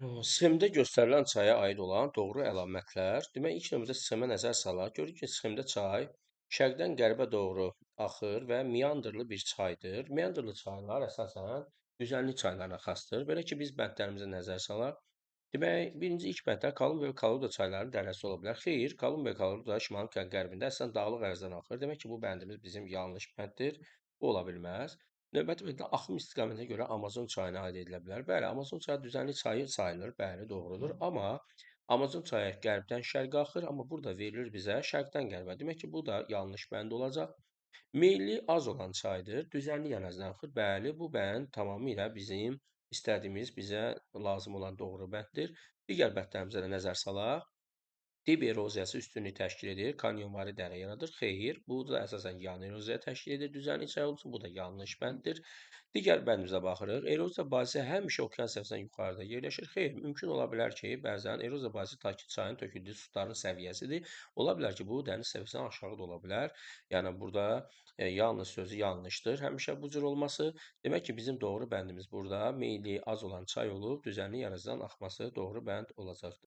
Sxemdə göstərilən çaya aid olan doğru əlamətlər. Demək, ilk növbədə sxemə nəzər salaq. Görürük ki, sxemdə çay şərqdən qərbə doğru axır və meandrlı bir çaydır. Meandrlı çaylar əsasən düzənlik çaylarına xasdır. Belə ki, biz bəndlərimizə nəzər salaq. Demək, birinci ilk bənddə Kolumbiya və Kaluda çaylarının dərəsi ola bilər. Xeyr, Kolumbiya və Kaluda şimalın qərbində əsasən dağlıq ərazidən axır. Demək ki, bu bəndimiz bizim yanlış bənddir. Bu ola bilməz. Növbəti bənddə axım istiqamətinə görə Amazon çayına aid edilə bilər. Bəli, Amazon çayı düzənlik çayı sayılır. Bəli, doğrudur. Amma Amazon çayı qərbdən şərqə axır, amma burada verilir bizə şərqdən qərbə. Demək ki, bu da yanlış bənd olacaq. Meyli az olan çaydır. Düzənlik ərazidən axır. Bəli, bu bənd tamamilə bizim istədiyimiz, bizə lazım olan doğru bənddir. Digər bəndlərimizə də nəzər salaq. Dib eroziyası üstünlük təşkil edir, kanyonvari dərə yaradır. Xeyr, bu da əsasən yan eroziya təşkil edir. Düzənlik çay olduğu üçün bu da yanlış bənddir. Digər bəndimizə baxırıq. Eroziya bazəsi həmişə okean səviyyəsindən yuxarıda yerləşir. Xeyr, mümkün ola bilər ki, bəzən eroziya bazəsi ta ki, çayın töküldüyü suların səviyyəsidir. Ola bilər ki, bu dəniz səviyyəsindən aşağı da ola bilər. Yəni burada yalnız sözü yanlışdır. Həmişə bu cür olması. Demək ki, bizim doğru bəndimiz burada meyli az olan çay olub, düzənlik ərazidən axması doğru bənd olacaqdır.